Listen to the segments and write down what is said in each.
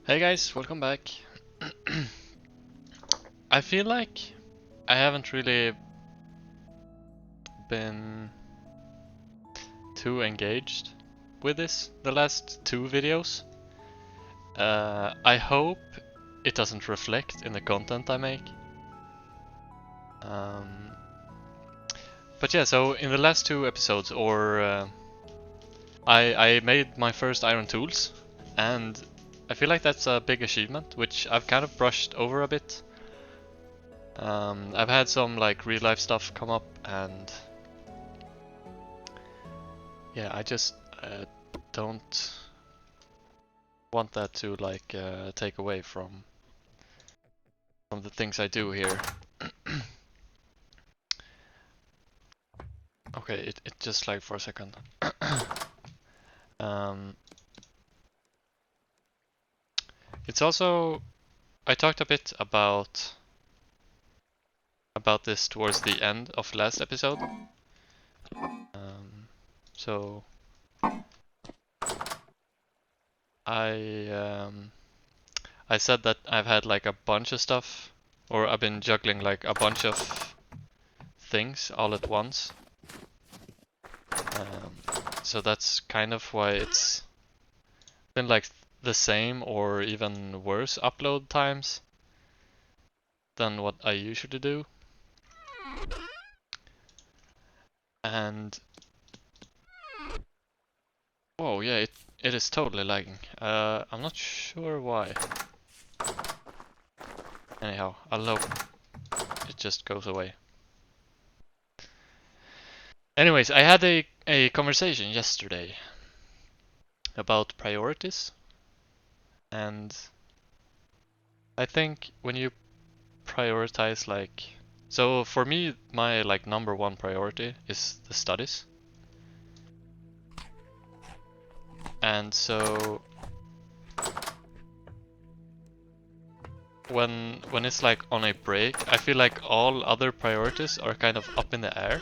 Hey guys, welcome back. I feel like I haven't really been too engaged with this the last two videos. I hope it doesn't reflect in the content I make. Um, but yeah, so in the last two episodes, I made my first iron tools, and I feel like that's a big achievement, which I've kind of brushed over a bit. I've had some like real life stuff come up, and yeah, I just don't want that to like take away from the things I do here. Okay, it just lagged for a second. um, it's also I talked a bit about this towards the end of last episode. So I said that I've had like a bunch of stuff, or I've been juggling like a bunch of things all at once. So that's kind of why it's been like the same or even worse upload times than what I usually do. And whoa, yeah, it is totally lagging. I'm not sure why. Anyhow, I'll hope it just goes away. Anyways, I had a conversation yesterday about priorities, and I think when you prioritize like, so for me, my like number one priority is the studies. And so when it's like on a break, I feel like all other priorities are kind of up in the air.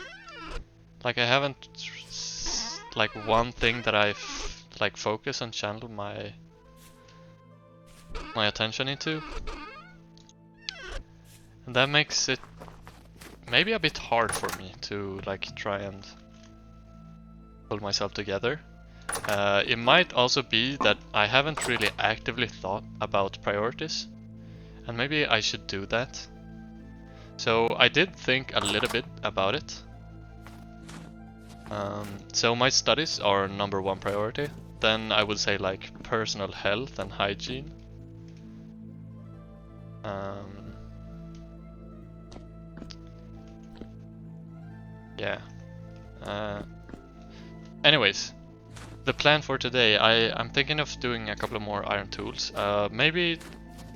Like I haven't like one thing that I've like focus and channel my attention into. And that makes it maybe a bit hard for me to like try and pull myself together. It might also be that I haven't really actively thought about priorities, and maybe I should do that. So I did think a little bit about it. So my studies are number one priority. Then I would say like personal health and hygiene. Yeah. Anyways, the plan for today, I'm thinking of doing a couple of more iron tools. Maybe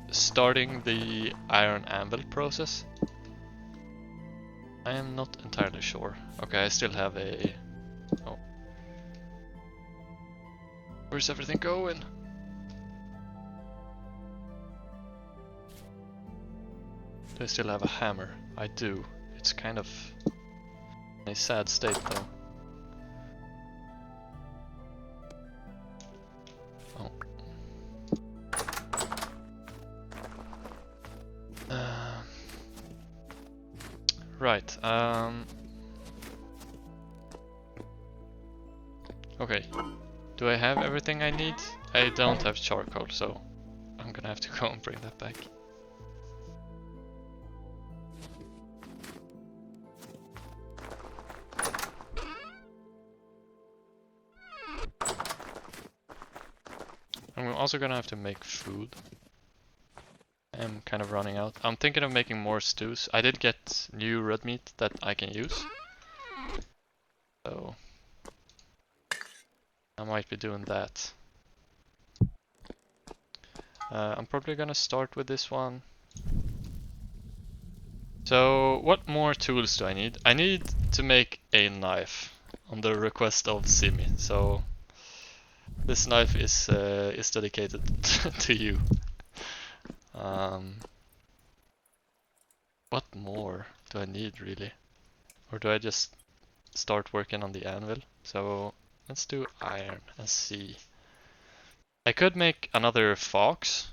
starting the iron anvil process. I am not entirely sure. Okay, I still have a... Oh. Where's everything going? Do I still have a hammer? I do. It's kind of in a sad state though. Oh. Right. Okay. Do I have everything I need? I don't have charcoal, so I'm gonna have to go and bring that back. I'm also gonna have to make food. I'm kind of running out. I'm thinking of making more stews. I did get new red meat that I can use. So I might be doing that. I'm probably gonna start with this one. So what more tools do I need? I need to make a knife on the request of Simi. So this knife is dedicated to you. What more do I need really? Or do I just start working on the anvil? So let's do iron and see. I could make another fox,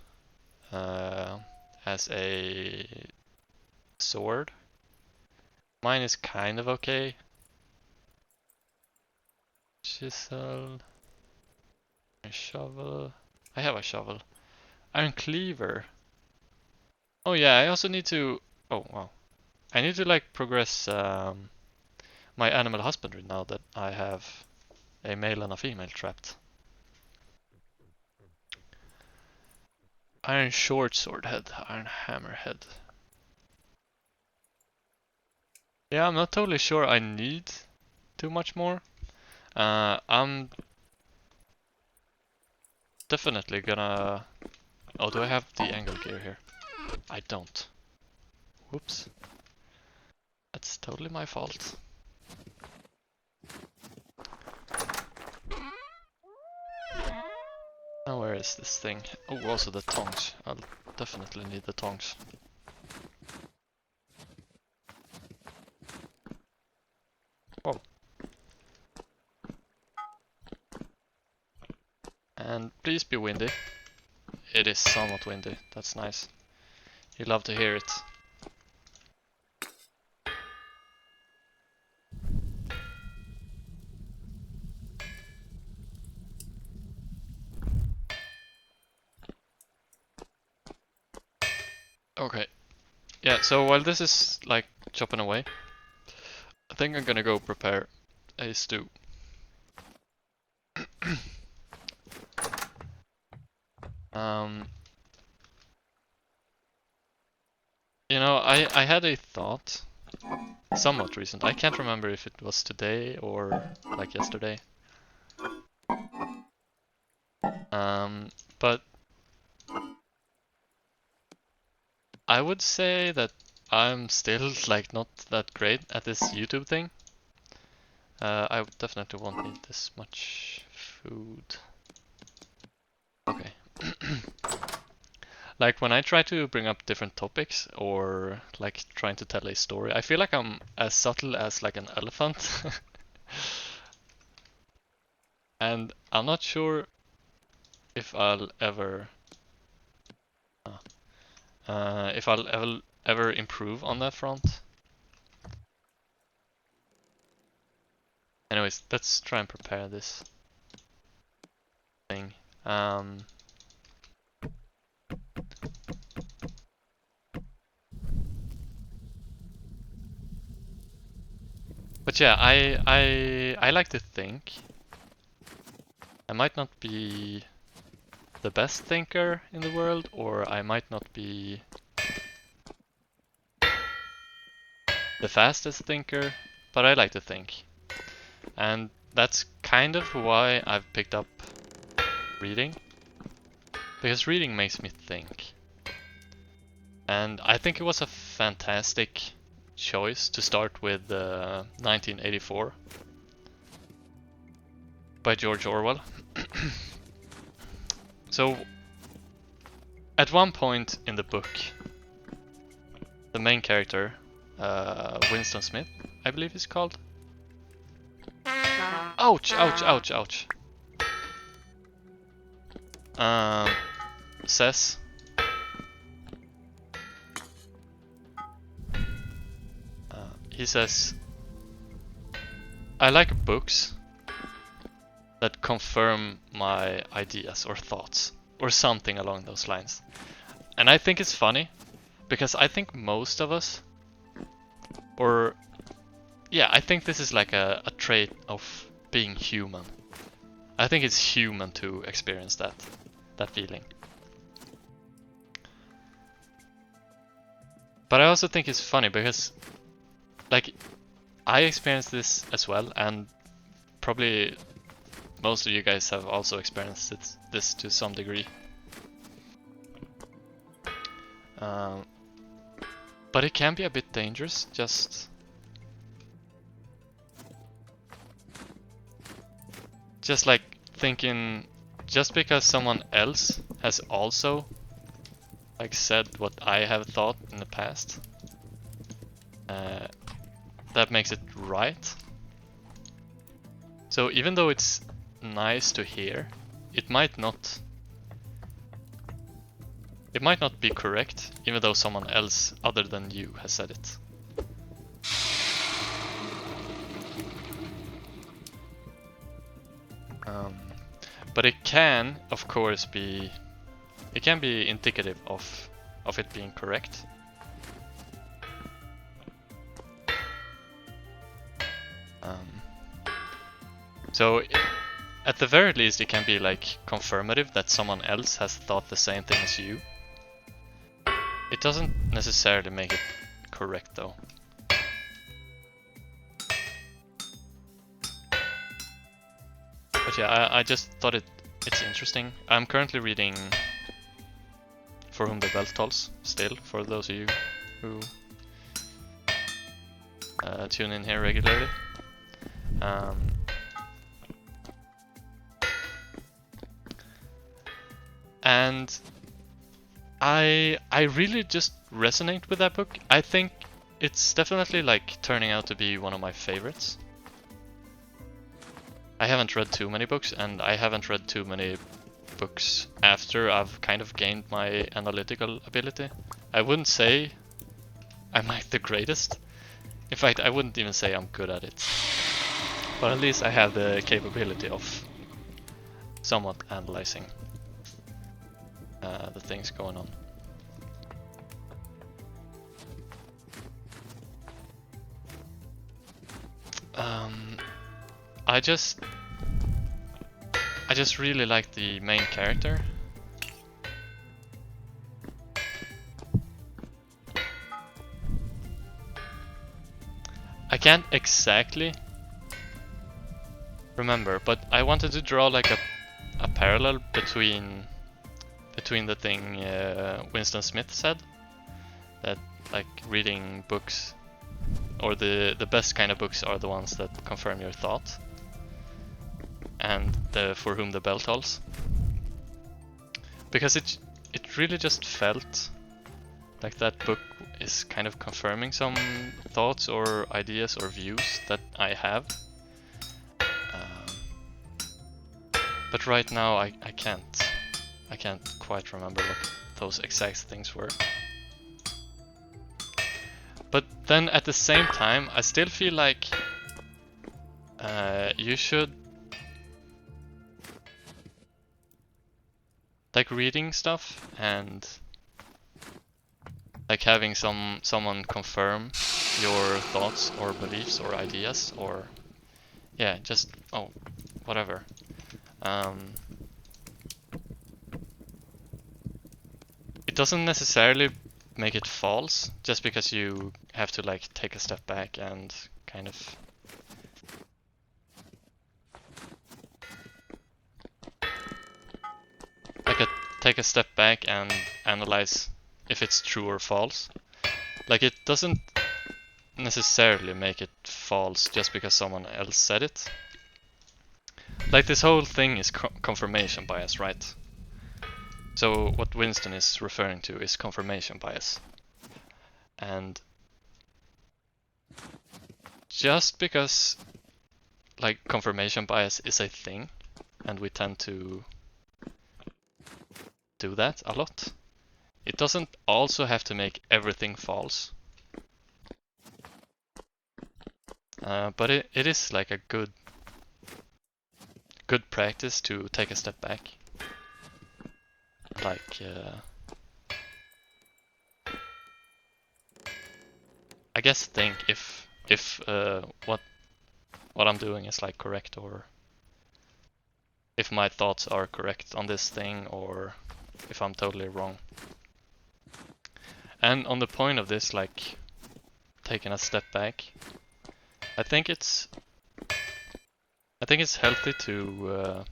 as a sword. Mine is kind of okay. Chisel. A shovel. I have a shovel. Iron cleaver. Oh yeah, I also need to... Oh wow. I need to like progress my animal husbandry now that I have a male and a female trapped. Iron short sword head, iron hammer head. Yeah, I'm not totally sure I need too much more. I'm definitely gonna... Oh, do I have the angle gear here? I don't. Whoops. That's totally my fault. Now where is this thing? Oh, also the tongs. I'll definitely need the tongs. Oh. And please be windy. It is somewhat windy, that's nice. You love to hear it. Okay. Yeah, so while this is like chopping away, I think I'm gonna go prepare a stew. You know, I had a thought, somewhat recent. I can't remember if it was today or like yesterday. But I would say that I'm still like not that great at this YouTube thing. I definitely won't need this much food. Okay. Like when I try to bring up different topics or like trying to tell a story, I feel like I'm as subtle as like an elephant. And I'm not sure if I'll ever ever improve on that front. Anyways, let's try and prepare this thing. But yeah, I like to think. I might not be the best thinker in the world, or I might not be the fastest thinker, but I like to think. And that's kind of why I've picked up reading. Because reading makes me think. And I think it was a fantastic choice to start with 1984 by George Orwell. So, at one point in the book, the main character, Winston Smith, I believe he's called. Ouch, ouch, ouch, ouch. Says, he says, I like books that confirm my ideas or thoughts, or something along those lines. And I think it's funny, because I think most of us, or yeah, I think this is like a trait of being human. I think it's human to experience that feeling. But I also think it's funny because, like, I experienced this as well, and probably most of you guys have also experienced this to some degree. But it can be a bit dangerous, just like thinking, just because someone else has also like said what I have thought in the past, that makes it right. So even though it's nice to hear, it might it might not be correct, even though someone else other than you has said it. But it can, of course, be... It can be indicative of it being correct. So, at the very least, it can be like confirmative that someone else has thought the same thing as you. It doesn't necessarily make it correct, though. But yeah, I just thought it's interesting. I'm currently reading For Whom the Bell Tolls, still, for those of you who tune in here regularly. And I really just resonate with that book. I think it's definitely like turning out to be one of my favorites. I haven't read too many books, and I haven't read too many books after I've kind of gained my analytical ability. I wouldn't say I'm like the greatest. In fact, I wouldn't even say I'm good at it. But at least I have the capability of somewhat analyzing the things going on. I just really like the main character. I can't exactly remember, but I wanted to draw like a parallel between the thing Winston Smith said, that like reading books, or the best kind of books are the ones that confirm your thought, and the For Whom the Bell Tolls, because it really just felt like that book is kind of confirming some thoughts or ideas or views that I have. But right now I can't quite remember what those exact things were. But then at the same time, I still feel like you should like reading stuff and like having someone confirm your thoughts or beliefs or ideas, or yeah, just whatever. It doesn't necessarily make it false, just because you have to like take a step back and kind of take a step back and analyze if it's true or false. Like, it doesn't necessarily make it false just because someone else said it. Like, this whole thing is confirmation bias, right? So what Winston is referring to is confirmation bias. And just because like confirmation bias is a thing, and we tend to do that a lot, it doesn't also have to make everything false. But it is like a good practice to take a step back. Like, I guess think if what I'm doing is like correct, or if my thoughts are correct on this thing, or if I'm totally wrong. And on the point of this, like taking a step back, I think it's healthy to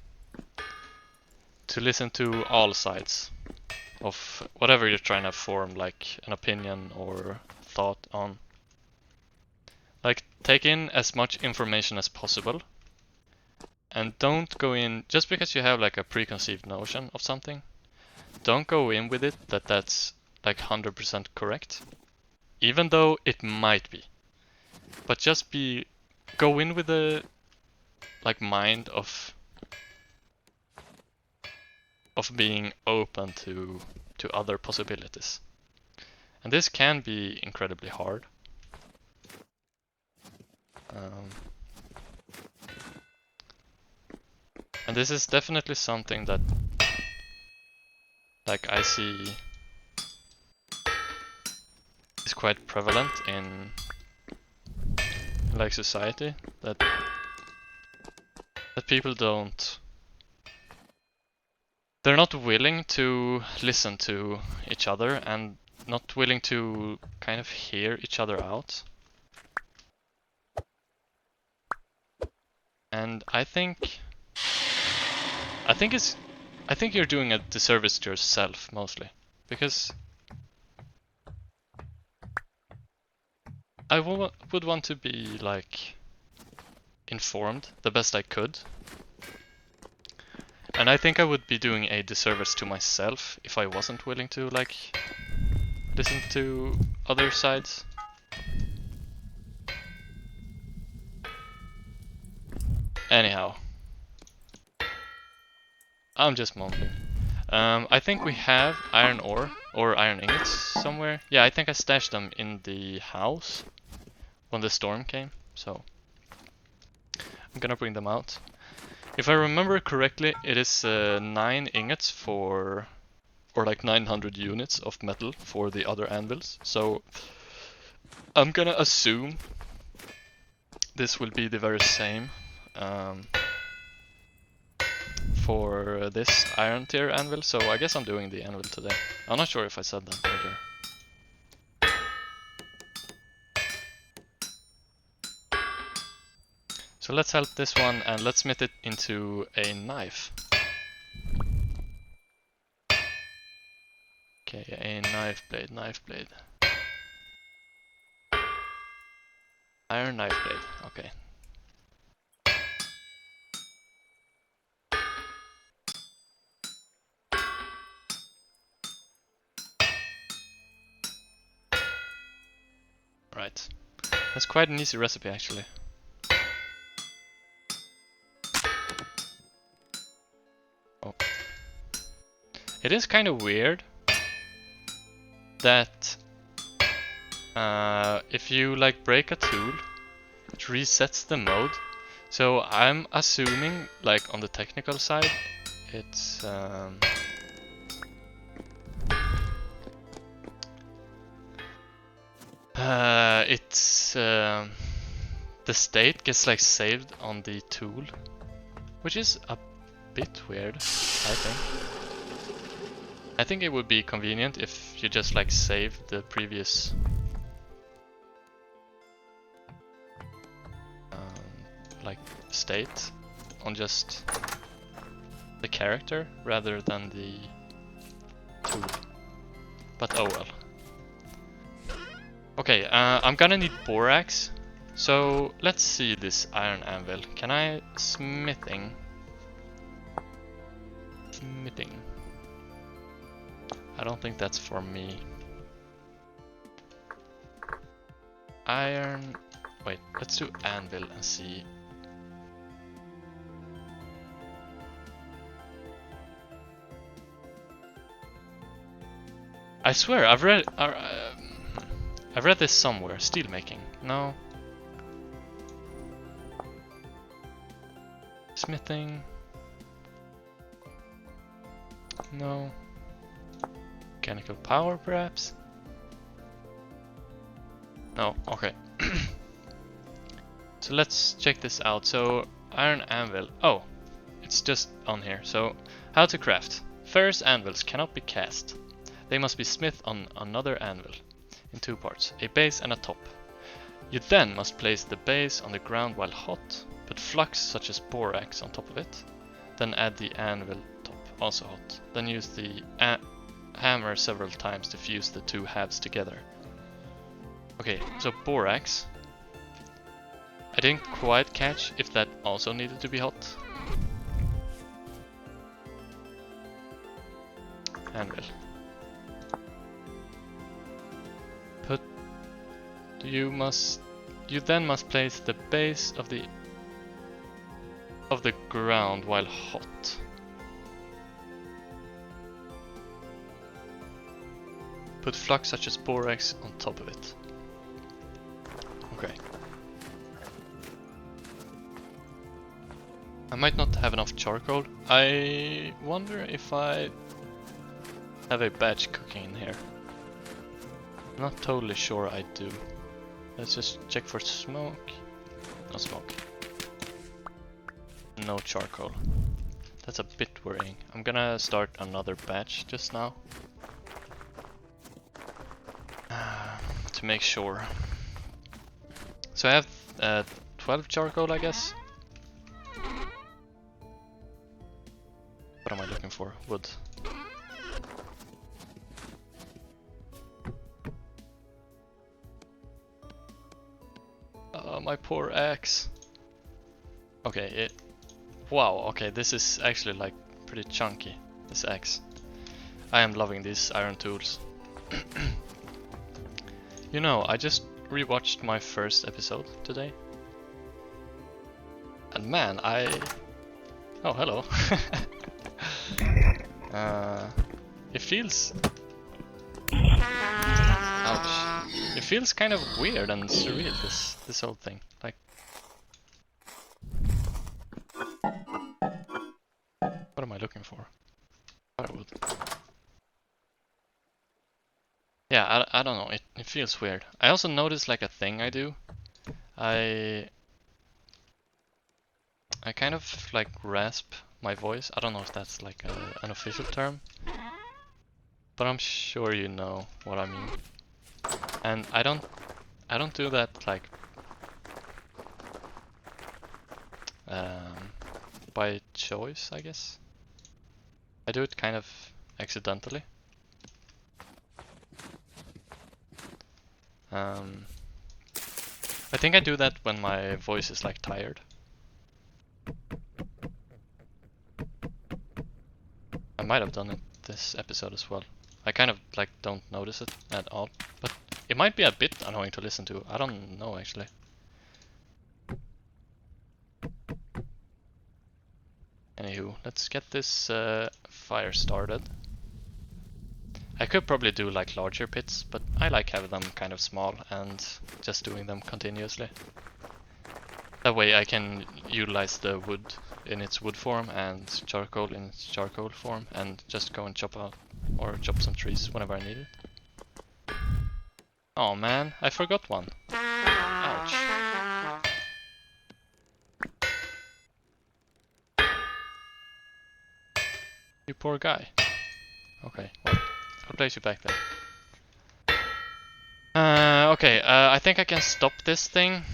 listen to all sides of whatever you're trying to form, like an opinion or thought on. Like, take in as much information as possible, and don't go in just because you have like a preconceived notion of something. Don't go in with it that's like 100% correct, even though it might be. But just go in with a like mind of being open to to other possibilities. And this can be incredibly hard. And this is definitely something that, like, I see is quite prevalent in like society, that people they're not willing to listen to each other and not willing to kind of hear each other out. And I think you're doing a disservice to yourself mostly, because I would want to be like informed the best I could. And I think I would be doing a disservice to myself if I wasn't willing to like listen to other sides. Anyhow, I'm just mumbling. I think we have iron ore or iron ingots somewhere. Yeah, I think I stashed them in the house when the storm came, so I'm gonna bring them out. If I remember correctly, it is 9 ingots for, or like 900 units of metal for the other anvils. So I'm gonna assume this will be the very same for this iron tier anvil. So I guess I'm doing the anvil today. I'm not sure if I said that earlier. So let's help this one and let's smith it into a knife. Okay, a knife blade. Iron knife blade, okay. Right. That's quite an easy recipe actually. Oh. It is kind of weird that if you like break a tool, it resets the mode. So I'm assuming, like on the technical side, it's the state gets like saved on the tool, which is a bit weird, I think. I think it would be convenient if you just like save the previous like state on just the character rather than the tool. But oh well. Okay, I'm gonna need borax. So let's see this iron anvil. Can I smithing? I don't think that's for me. Iron. Wait, let's do anvil and see. I swear I've read this somewhere. Steel making. No. Smithing. No. Mechanical power, perhaps? No, okay. So let's check this out. So, iron anvil. Oh, it's just on here. So, how to craft. Ferrous anvils cannot be cast. They must be smithed on another anvil in 2 parts, a base and a top. You then must place the base on the ground while hot, put flux such as borax on top of it, then add the anvil top, also hot. Then use the hammer several times to fuse the 2 halves together. Okay, so borax. I didn't quite catch if that also needed to be hot. Anvil. You then must place the base of the ground while hot. Put flux such as borax on top of it. Okay. I might not have enough charcoal. I wonder if I have a batch cooking in here. I'm not totally sure I do. Let's just check for smoke. No smoke. No charcoal. That's a bit worrying. I'm gonna start another batch just now. To make sure. So I have 12 charcoal, I guess. What am I looking for? Wood. My poor axe. Okay, wow, okay, this is actually like pretty chunky, this axe. I am loving these iron tools. You know, I just rewatched my first episode today. And man, oh, hello. It feels... Ouch. It feels kind of weird and surreal, this whole thing. Like... What am I looking for? Firewood. Yeah, I don't know, it feels weird. I also noticed like a thing I do. I kind of like rasp my voice. I don't know if that's like an official term, but I'm sure you know what I mean. And I don't do that like by choice, I guess. I do it kind of accidentally. I think I do that when my voice is like tired. I might have done it this episode as well. I kind of like don't notice it at all, but it might be a bit annoying to listen to. I don't know actually. Anywho, let's get this fire started. I could probably do like larger pits, but I like having them kind of small and just doing them continuously. That way I can utilize the wood in its wood form and charcoal in its charcoal form and just go and chop out or chop some trees whenever I need it. Oh man, I forgot one. Ouch. You poor guy. Okay, well, I'll place you back there. Okay, I think I can stop this thing.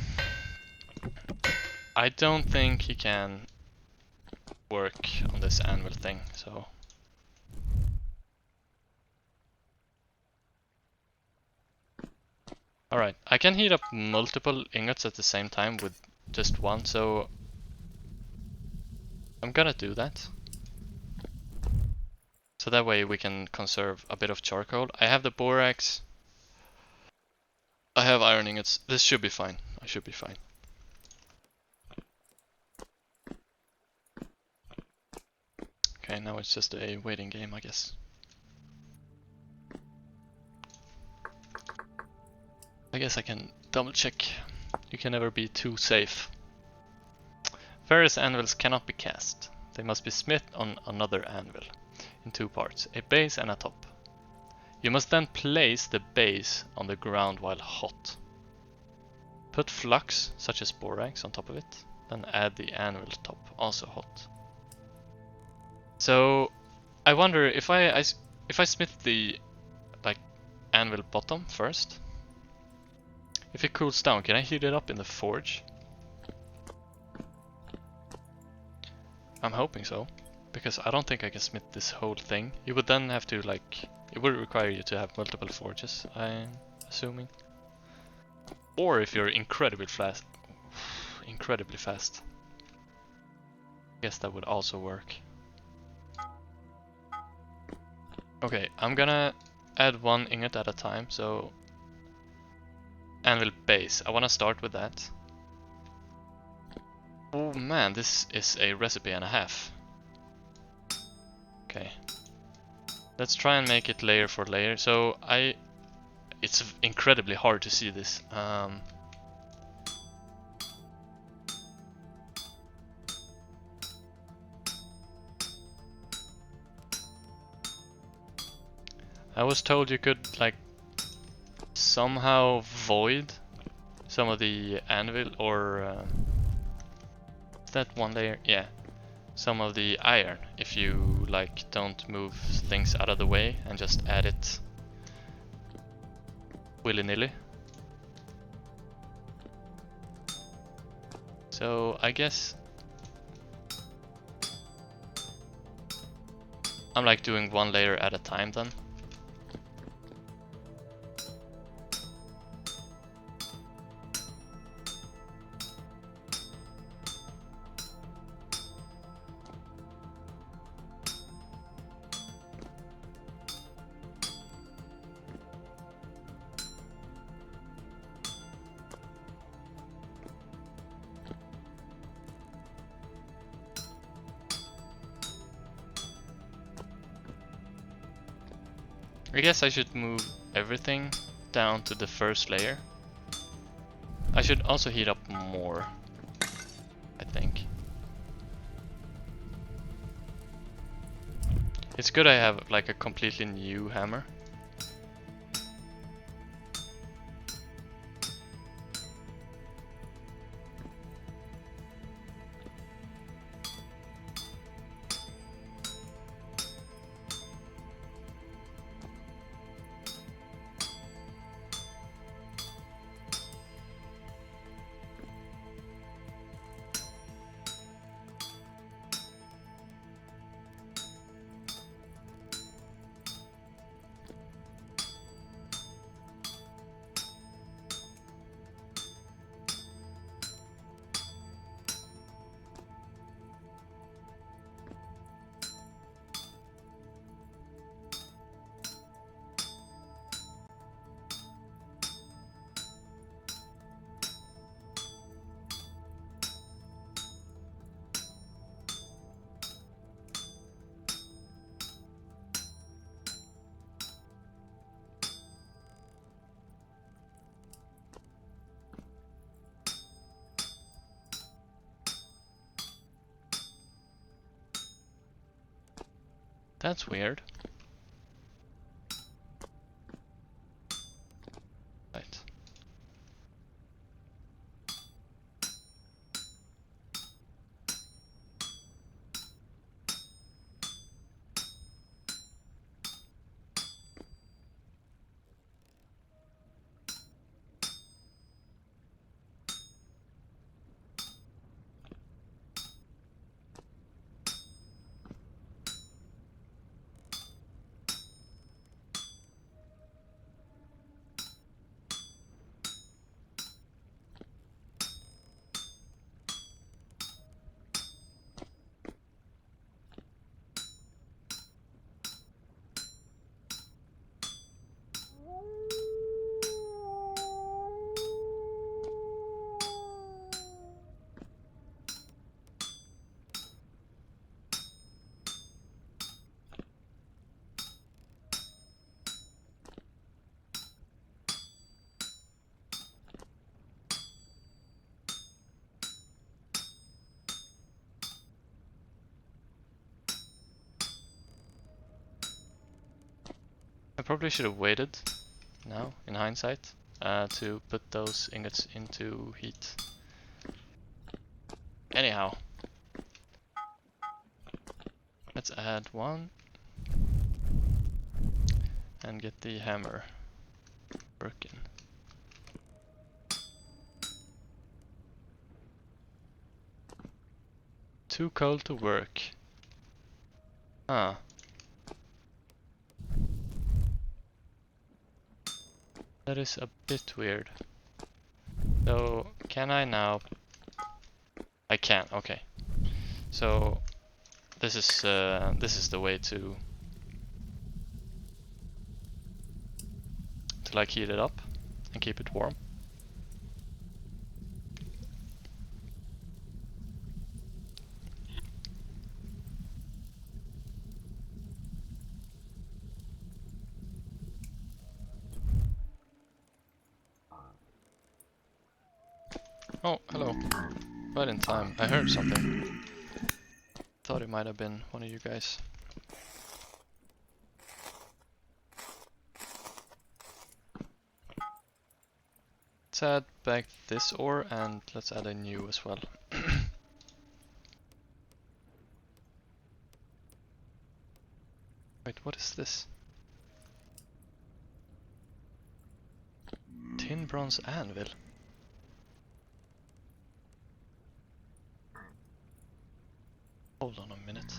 I don't think he can work on this anvil thing, so... Alright, I can heat up multiple ingots at the same time with just one, so... I'm gonna do that. So that way we can conserve a bit of charcoal. I have the borax. I have iron ingots. This should be fine. I should be fine. Okay, now it's just a waiting game, I guess. I guess I can double check. You can never be too safe. Various anvils cannot be cast. They must be smith on another anvil in two parts, a base and a top. You must then place the base on the ground while hot. Put flux, such as borax, on top of it, then add the anvil top, also hot. So I wonder if I smith the like anvil bottom first. If it cools down, can I heat it up in the forge? I'm hoping so, because I don't think I can smith this whole thing. You would then have to like, it would require you to have multiple forges, I'm assuming. Or if you're incredibly fast, I guess that would also work. Okay, I'm gonna add one ingot at a time, so anvil base. I wanna start with that. Oh man, this is a recipe and a half. Okay. Let's try and make it layer for layer. So it's incredibly hard to see this. I was told you could like somehow void some of the anvil, or is that one layer? Yeah, some of the iron if you like don't move things out of the way and just add it willy-nilly. So I guess I'm like doing one layer at a time then. I guess I should move everything down to the first layer. I should also heat up more, I think. It's good I have like a completely new hammer. That's weird. Right. I probably should have waited now, in hindsight, to put those ingots into heat. Anyhow, let's add one and get the hammer working. Too cold to work. Huh. That is a bit weird. So, can I now? I can, okay. So, this is the way to like heat it up and keep it warm. Oh, hello. Right in time. I heard something. Thought it might have been one of you guys. Let's add back this ore and let's add a new as well. Wait, what is this? Tin bronze anvil. Hold on a minute.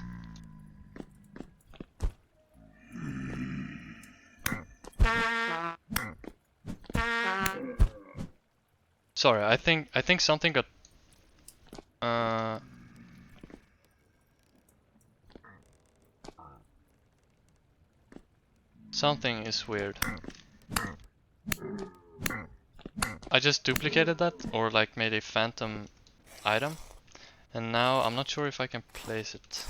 Sorry, I think something got something is weird. I just duplicated that or like made a phantom item and now I'm not sure if I can place it.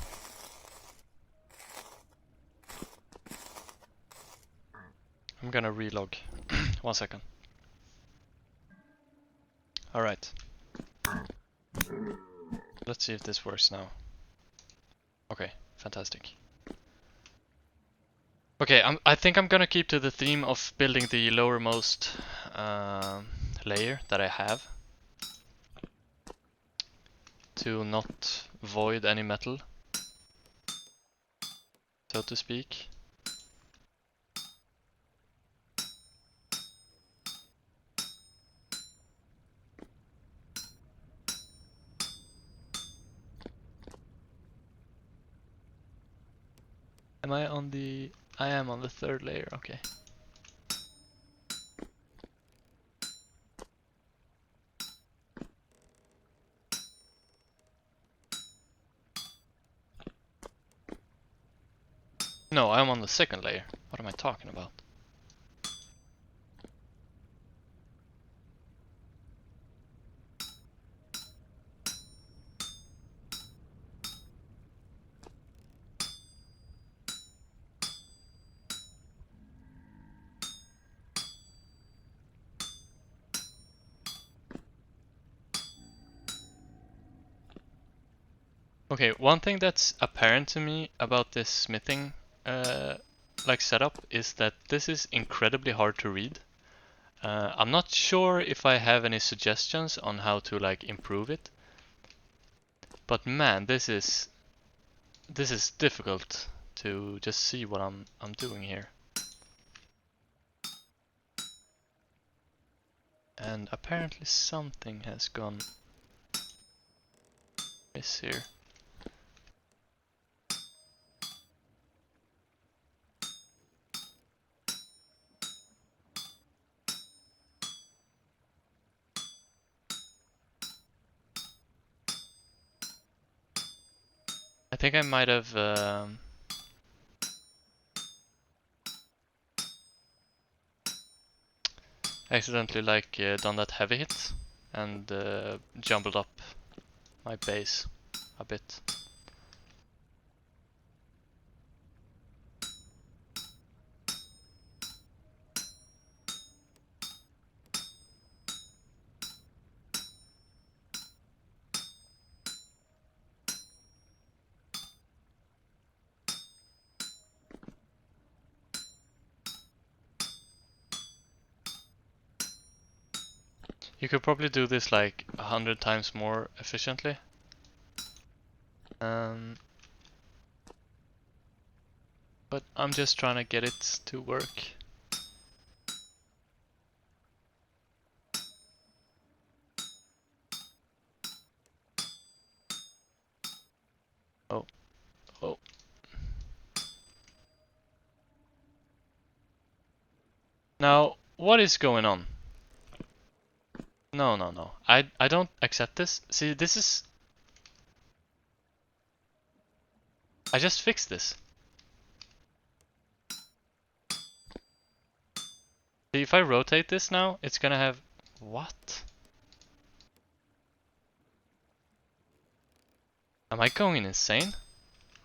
I'm gonna relog. 1 second. Alright. Let's see if this works now. Okay, fantastic. Okay, I think I'm gonna keep to the theme of building the lowermost layer that I have to not void any metal, so to speak. Am I on the... I am on the 3rd layer, okay. No, I'm on the 2nd layer. What am I talking about? Okay, one thing that's apparent to me about this smithing like setup is that this is incredibly hard to read. I'm not sure if I have any suggestions on how to like improve it, but man, this is difficult to just see what I'm doing here. And apparently something has gone miss here. I think I might have accidentally like done that heavy hit and jumbled up my base a bit. You could probably do this like 100 times more efficiently. But I'm just trying to get it to work. Oh, oh. Now, what is going on? No, no, no. I don't accept this. See, this is... I just fixed this. See, if I rotate this now, it's gonna have... What? Am I going insane?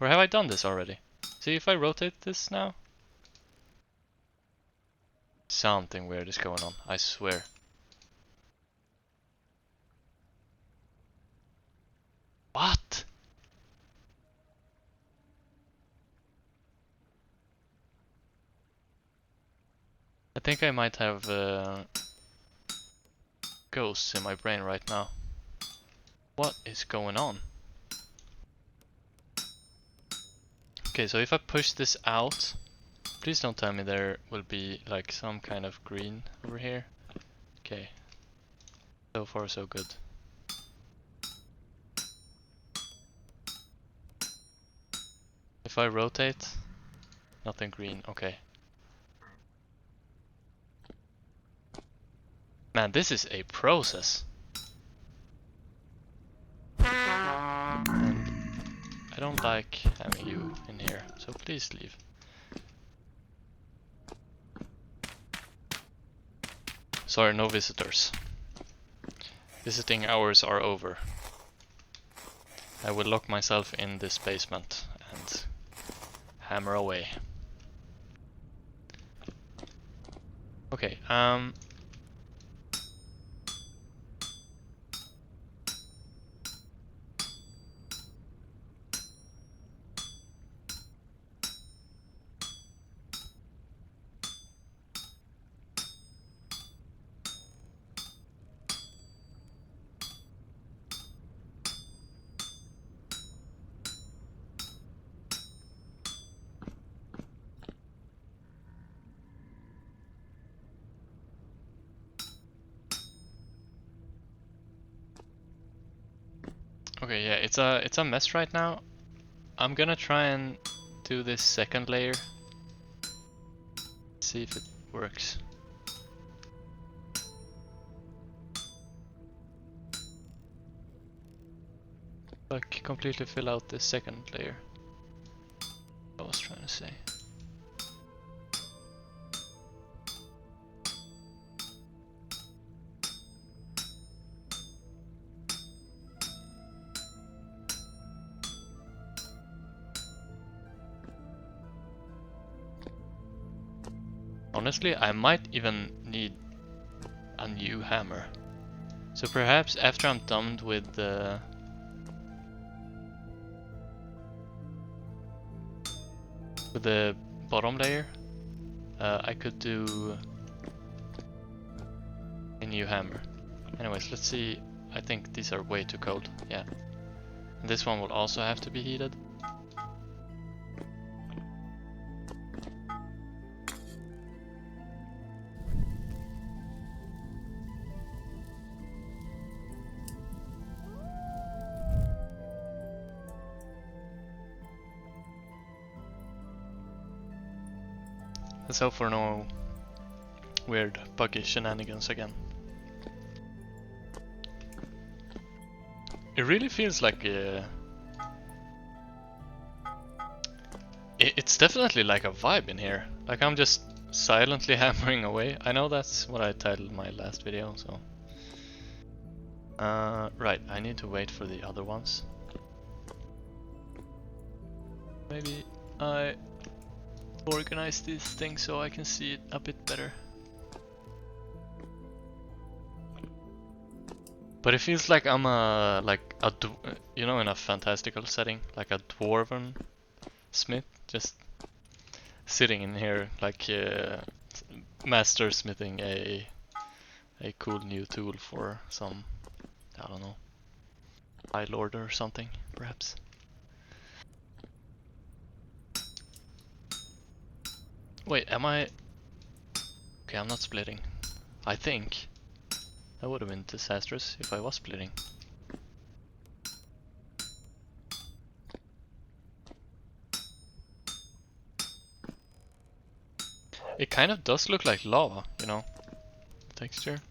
Or have I done this already? See, if I rotate this now... Something weird is going on, I swear. What? I think I might have ghosts in my brain right now. What is going on? Okay, so if I push this out, please don't tell me there will be like some kind of green over here. Okay, so far so good. If I rotate, nothing green, okay. Man, this is a process. And I don't like having you in here, so please leave. Sorry, no visitors. Visiting hours are over. I will lock myself in this basement and hammer away. Okay, okay, yeah, it's a mess right now. I'm gonna try and do this second layer. See if it works. Like completely fill out this second layer. I was trying to say. Honestly, I might even need a new hammer. So perhaps after I'm done with the bottom layer, I could do a new hammer. Anyways, let's see. I think these are way too cold. Yeah. And this one will also have to be heated. Let's hope for no weird buggy shenanigans again. It really feels like it's definitely like a vibe in here. Like I'm just silently hammering away. I know that's what I titled my last video, so. Right, I need to wait for the other ones. Maybe I organize these things so I can see it a bit better. But it feels like I'm you know, in a fantastical setting, like a dwarven smith, just sitting in here, like master smithing a cool new tool for some, I don't know, High Lord or something, perhaps. Wait, am I? Okay, I'm not splitting. I think that would have been disastrous if I was splitting. It kind of does look like lava, you know, the texture.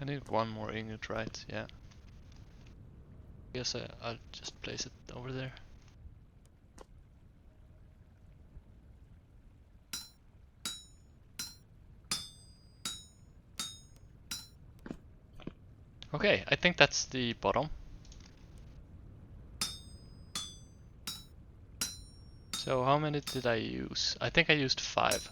need one more ingot, right? Yeah. Guess I'll just place it over there. Okay, I think that's the bottom. So how many did I use? I think I used 5.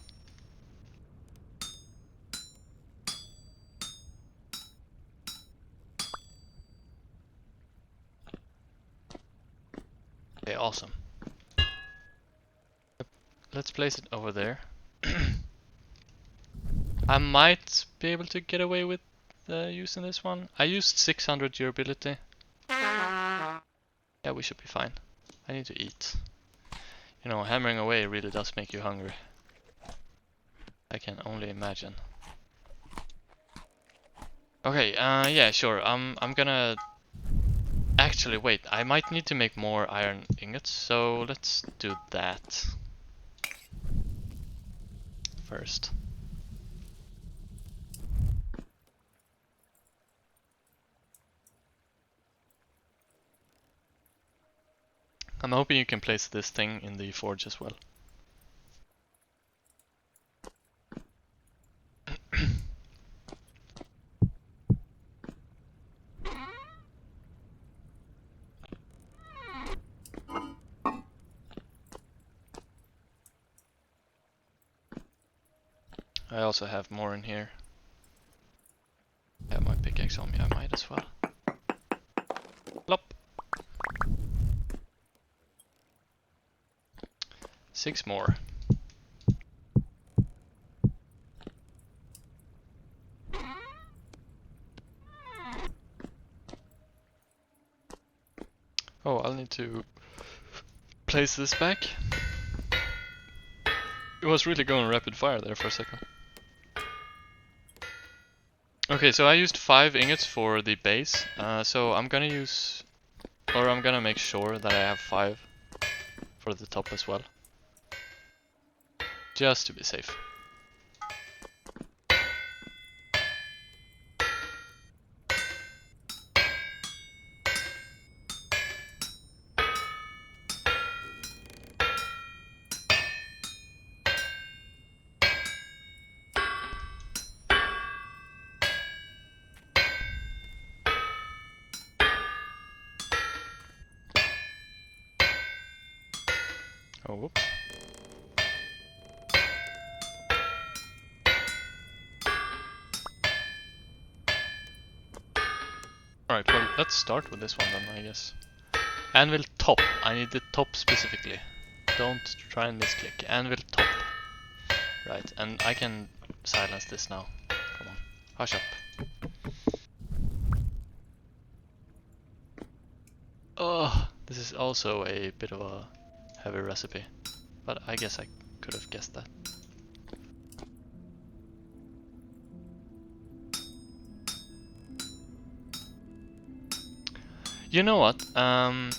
Okay, awesome. Let's place it over there. I might be able to get away with using this one. I used 600 durability. Yeah, we should be fine. I need to eat. You know, hammering away really does make you hungry. I can only imagine. Okay, yeah, sure. I'm gonna... Actually, wait, I might need to make more iron ingots, so let's do that first. I'm hoping you can place this thing in the forge as well. I also have more in here. I have my pickaxe on me, I might as well. Plop. 6 more. Oh, I'll need to place this back. It was really going rapid fire there for a second. Okay, so I used 5 ingots for the base, so I'm gonna use, or I'm gonna make sure that I have 5 for the top as well. Just to be safe. Oh, whoops. Alright, well, let's start with this one then, I guess. Anvil top. I need the top specifically. Don't try and misclick. Anvil top. Right, and I can silence this now. Come on, hush up. Oh, this is also a bit of a heavy recipe, but I guess I could have guessed that. You know what? I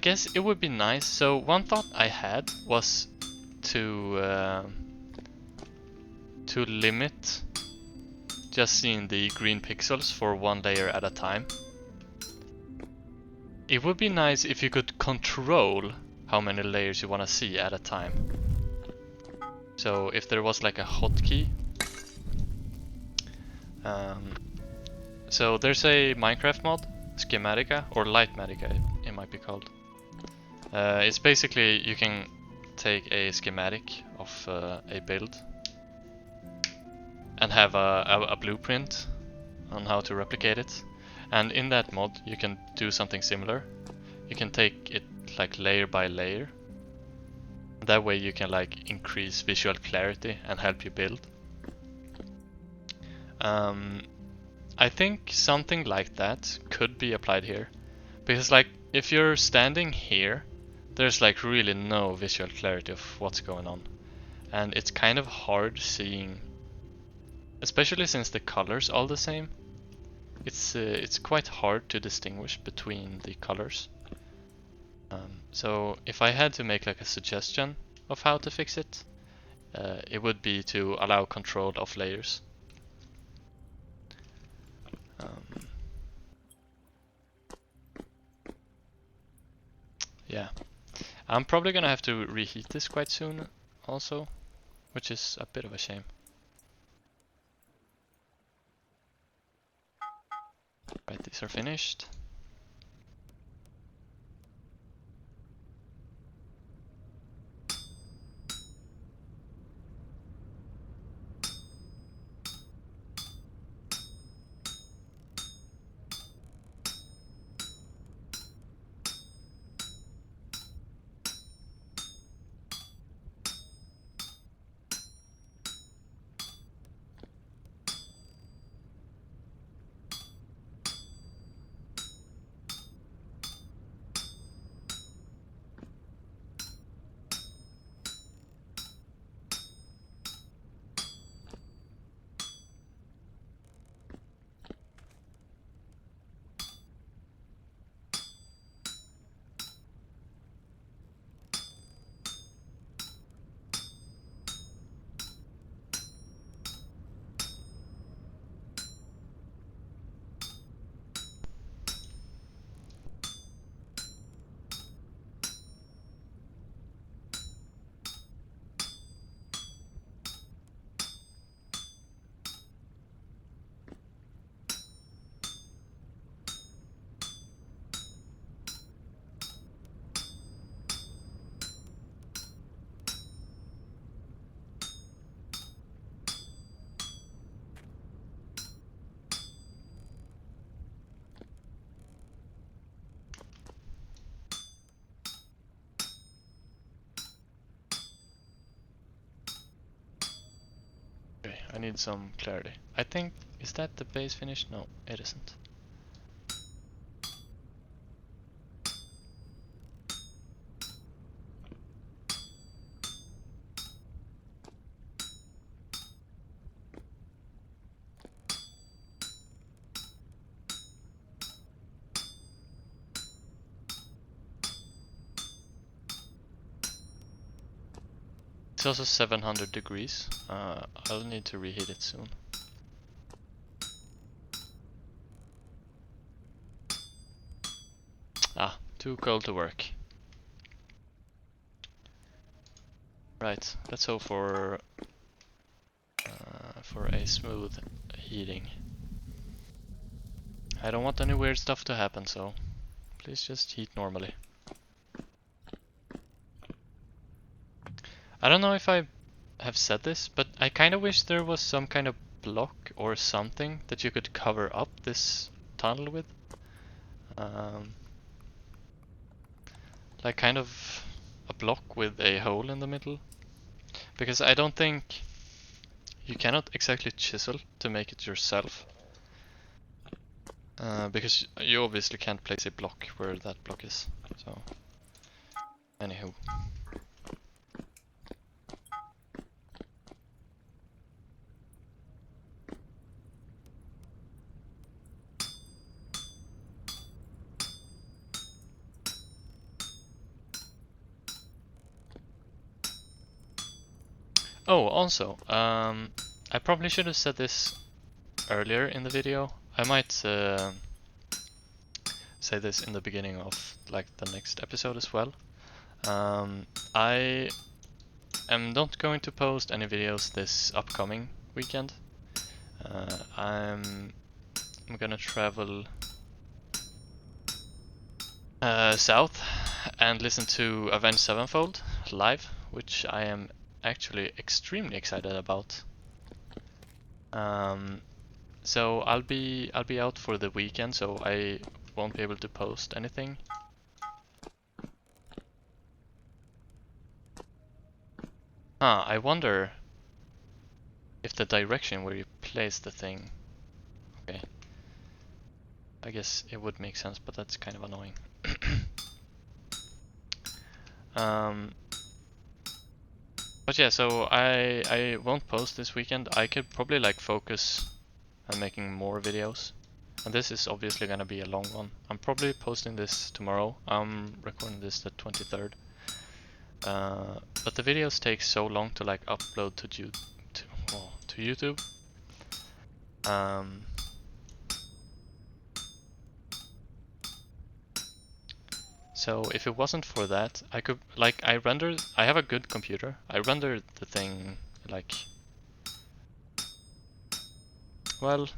guess it would be nice. So one thought I had was to limit just seeing the green pixels for 1 layer at a time. It would be nice if you could control how many layers you want to see at a time. So if there was like a hotkey. So there's a Minecraft mod, Schematica, or Lightmatica it might be called. It's basically you can take a schematic of a build and have a blueprint on how to replicate it. And in that mod you can do something similar. You can take it like layer by layer. That way you can like increase visual clarity and help you build. I think something like that could be applied here. Because like if you're standing here, there's like really no visual clarity of what's going on. And it's kind of hard seeing, especially since the colors are all the same. It's quite hard to distinguish between the colors. So if I had to make like a suggestion of how to fix it, it would be to allow control of layers. I'm probably gonna have to reheat this quite soon also, which is a bit of a shame. Right, these are finished. Okay, I need some clarity. I think, is that the base finish? No, it isn't. It's also 700 degrees. I'll need to reheat it soon. Ah, too cold to work. Right, let's hope for a smooth heating. I don't want any weird stuff to happen, so please just heat normally. I don't know if I have said this, but I kind of wish there was some kind of block or something that you could cover up this tunnel with. Like kind of a block with a hole in the middle. Because I don't think you cannot exactly chisel to make it yourself. Because you obviously can't place a block where that block is. So, anywho. Oh, also, I probably should have said this earlier in the video. I might say this in the beginning of like the next episode as well. I am not going to post any videos this upcoming weekend. I'm gonna travel south and listen to Avenged Sevenfold live, which I am actually extremely excited about. So I'll be out for the weekend, so I won't be able to post anything. I wonder if the direction where you place the thing. Okay. I guess it would make sense, but that's kind of annoying. But yeah, so I won't post this weekend. I could probably like focus on making more videos. And this is obviously gonna be a long one. I'm probably posting this tomorrow. I'm recording this the 23rd. But the videos take so long to like upload to YouTube. So if it wasn't for that, I could, like, I have a good computer. I render the thing, like, well,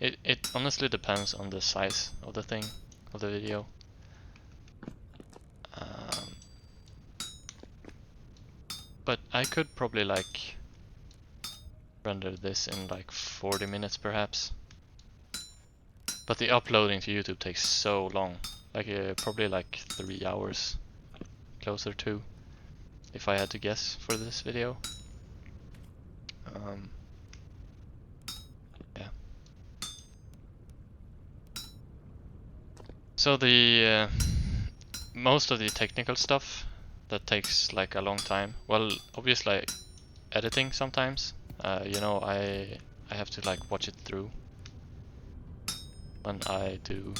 it honestly depends on the size of the thing, of the video. But I could probably, like, render this in like 40 minutes perhaps. But the uploading to YouTube takes so long, like probably like 3 hours, closer to, if I had to guess for this video. Yeah. So the most of the technical stuff that takes like a long time. Well, obviously editing sometimes. You know, I have to like watch it through when I do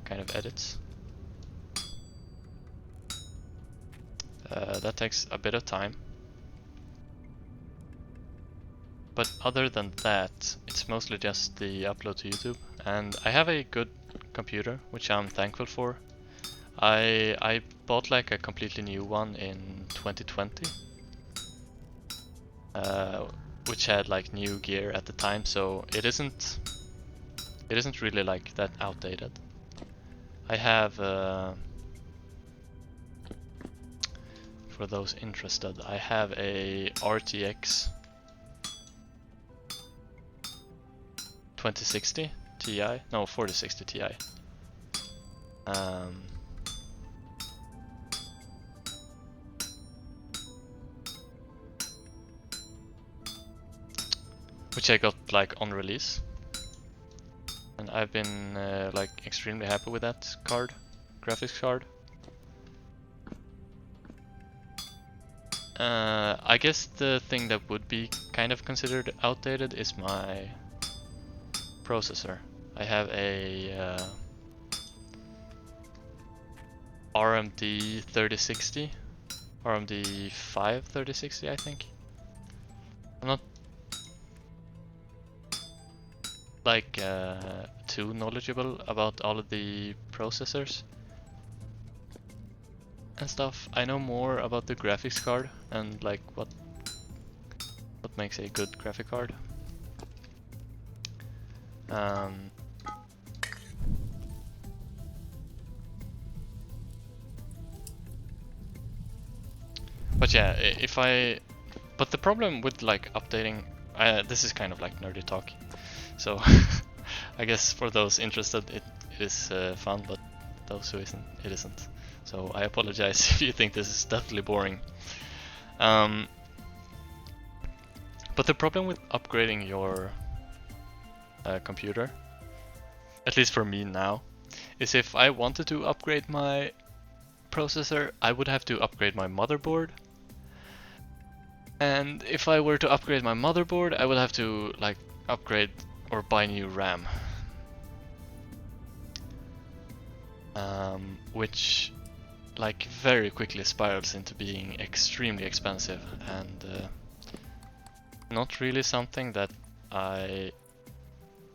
kind of edits. That takes a bit of time. But other than that, it's mostly just the upload to YouTube. And I have a good computer, which I'm thankful for. I bought like a completely new one in 2020. Which had like new gear at the time, so it isn't really like that outdated. I have for those interested, I have a RTX 2060 Ti, no 4060 Ti. Which I got like on release, and I've been like extremely happy with that card, graphics card. I guess the thing that would be kind of considered outdated is my processor. I have a RMD 3060, RMD 5 3060 I think. I'm not like too knowledgeable about all of the processors and stuff. I know more about the graphics card and like what makes a good graphic card. But yeah, but the problem with like updating, this is kind of like nerdy talk, so I guess for those interested it is fun, but those who isn't, it isn't. So I apologize if you think this is definitely boring. But the problem with upgrading your computer, at least for me now, is if I wanted to upgrade my processor, I would have to upgrade my motherboard. And if I were to upgrade my motherboard, I would have to like upgrade or buy new RAM. Which like very quickly spirals into being extremely expensive and not really something that I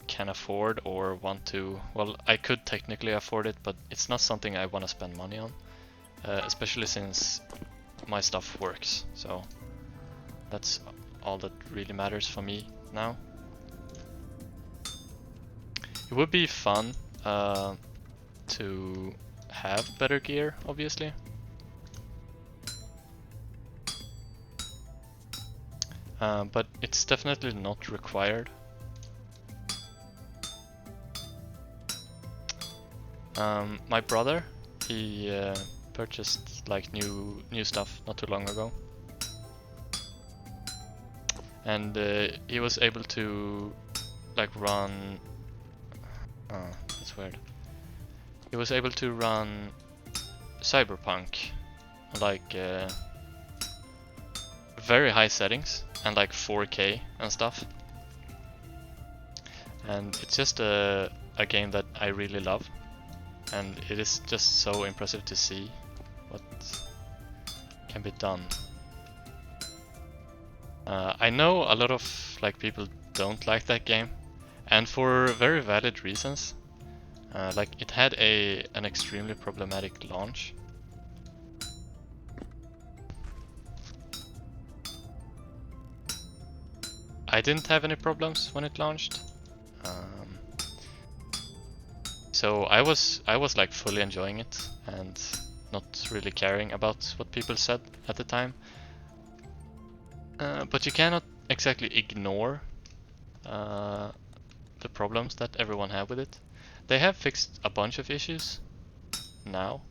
can afford or want to. Well, I could technically afford it, but it's not something I want to spend money on, especially since my stuff works. So that's all that really matters for me now. It would be fun to have better gear, obviously. But it's definitely not required. My brother, he purchased like new stuff not too long ago, and he was able to like run. Oh, that's weird. He was able to run Cyberpunk like very high settings and like 4K and stuff. And it's just a game that I really love, and it is just so impressive to see what can be done. I know a lot of like people don't like that game, and for very valid reasons. Like it had an extremely problematic launch, I didn't have any problems when it launched. So I was like fully enjoying it and not really caring about what people said at the time. But you cannot exactly ignore the problems that everyone had with it. They have fixed a bunch of issues now.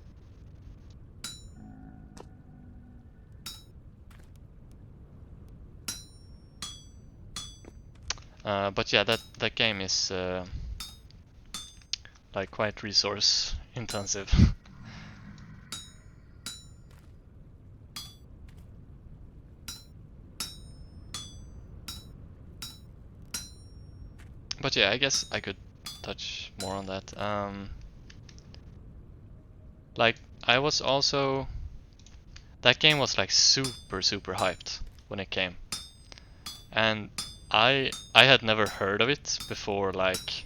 But yeah, that game is like quite resource intensive. But yeah, I guess I could touch more on that. Like I was also, that game was like super hyped when it came, and I had never heard of it before, like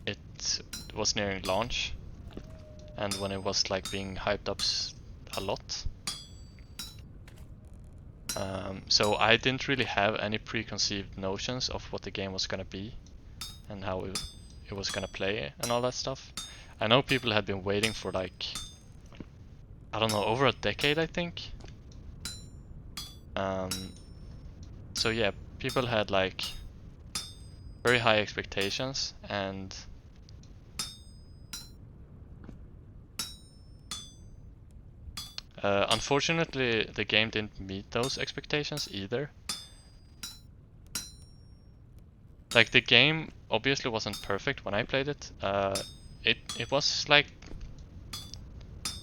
it was nearing launch, and when it was like being hyped up a lot. So I didn't really have any preconceived notions of what the game was gonna be and how it was gonna play and all that stuff. I know people had been waiting for like, I don't know, over a decade, I think. So yeah, people had like very high expectations, and unfortunately the game didn't meet those expectations either. Like the game obviously wasn't perfect when I played it. It was like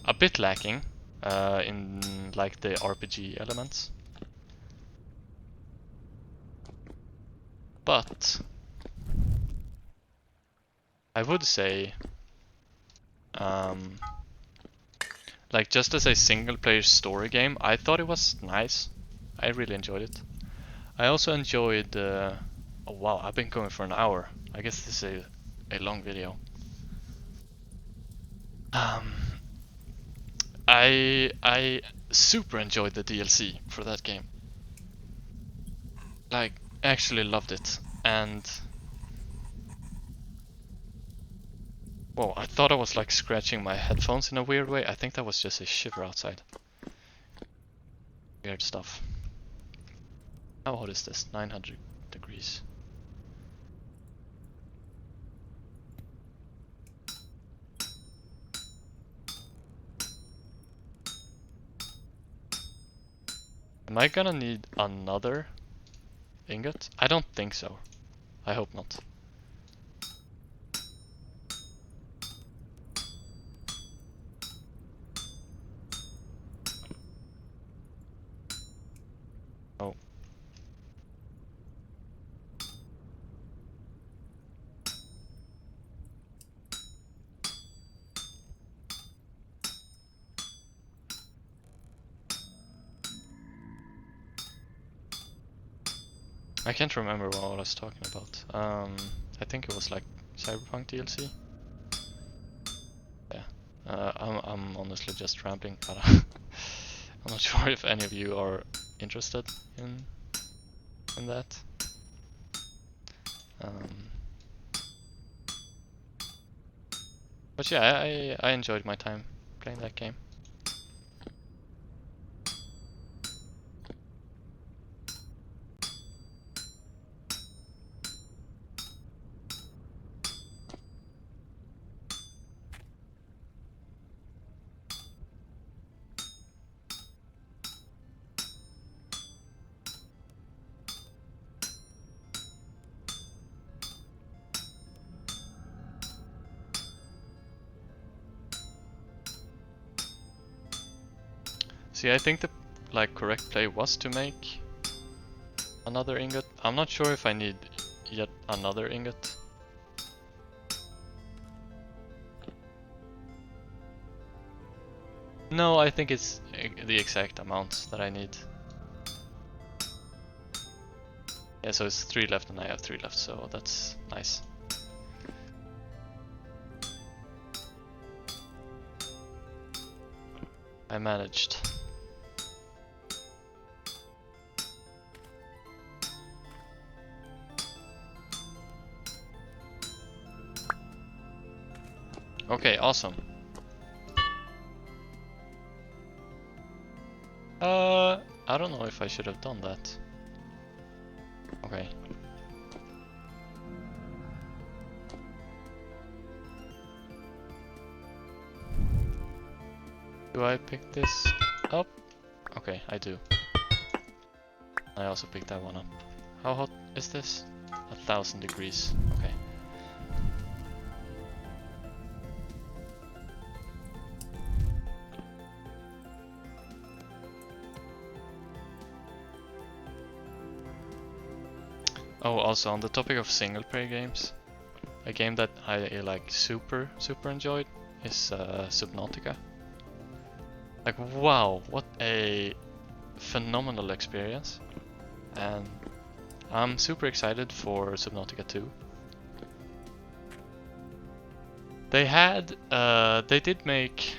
a bit lacking in like the RPG elements. But I would say, like just as a single player story game, I thought it was nice. I really enjoyed it. I also enjoyed, oh wow, I've been going for an hour. I guess this is a long video. I super enjoyed the DLC for that game. Like, actually loved it. And whoa, I thought I was like scratching my headphones in a weird way. I think that was just a shiver outside. Weird stuff. How hot is this? 900 degrees. Am I gonna need another ingot? I don't think so. I hope not. Oh. I can't remember what I was talking about. I think it was like Cyberpunk DLC. Yeah. I'm honestly just rambling, but I'm not sure if any of you are interested in that. But yeah, I enjoyed my time playing that game. See, I think the like correct play was to make another ingot. I'm not sure if I need yet another ingot. No, I think it's the exact amount that I need. Yeah, so it's 3 left and I have 3 left, so that's nice. I managed. Okay, awesome. I don't know if I should have done that. Okay. Do I pick this up? Okay, I do. I also picked that one up. How hot is this? 1,000 degrees. Okay. Oh, also on the topic of single player games, a game that I like super enjoyed is Subnautica. Like, wow, what a phenomenal experience. And I'm super excited for Subnautica 2. They did make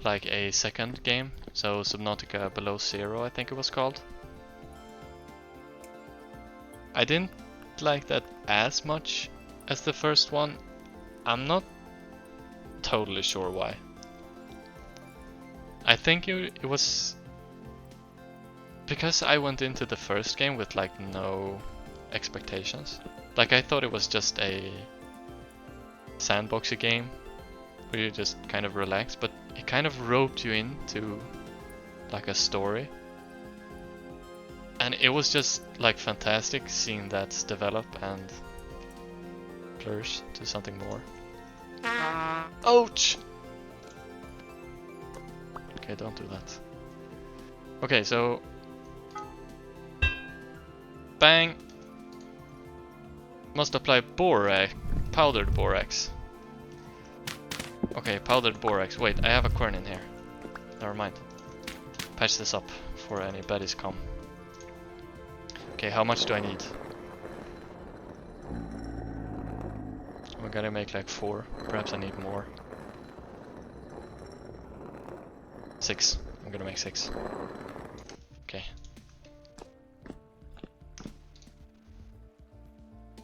like a second game, so Subnautica Below Zero, I think it was called. I didn't like that as much as the first one. I'm not totally sure why. I think it was because I went into the first game with like no expectations. Like I thought it was just a sandboxy game where you just kind of relax, but it kind of roped you into like a story. And it was just like fantastic seeing that develop and flourish to something more. Ouch! Okay, don't do that. Okay, so bang. Must apply borax, powdered borax. Okay, powdered borax. Wait, I have a quern in here. Never mind. Patch this up before any baddies come. Okay, how much do I need? We're gonna make like 4. Perhaps I need more. 6. I'm gonna make 6. Okay.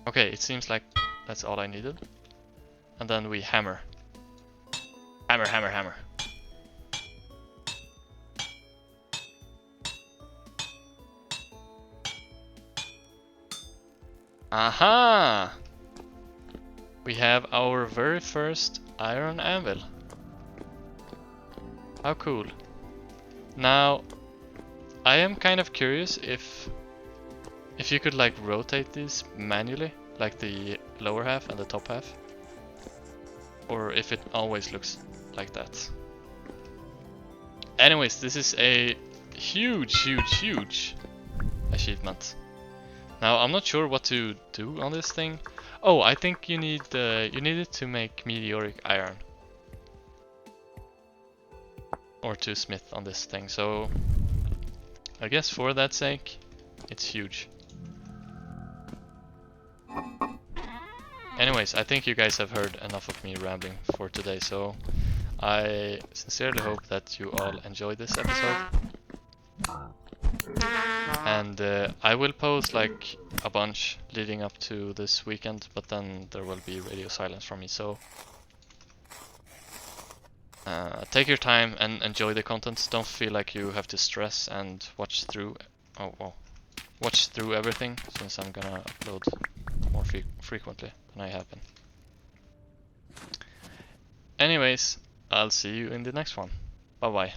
Okay, it seems like that's all I needed. And then we hammer. Hammer, hammer, hammer. Aha! We have our very first iron anvil. How cool. Now, I am kind of curious if you could like rotate these manually, like the lower half and the top half, or if it always looks like that. Anyways, this is a huge achievement. Now I'm not sure what to do on this thing. Oh, I think you need it to make meteoric iron, or to smith on this thing. So I guess for that sake, it's huge. Anyways, I think you guys have heard enough of me rambling for today, so I sincerely hope that you all enjoyed this episode. And I will post like a bunch leading up to this weekend, but then there will be radio silence from me, so take your time and enjoy the content. Don't feel like you have to stress and watch through everything, since I'm gonna upload more frequently than I have been. Anyways, I'll see you in the next one. Bye bye.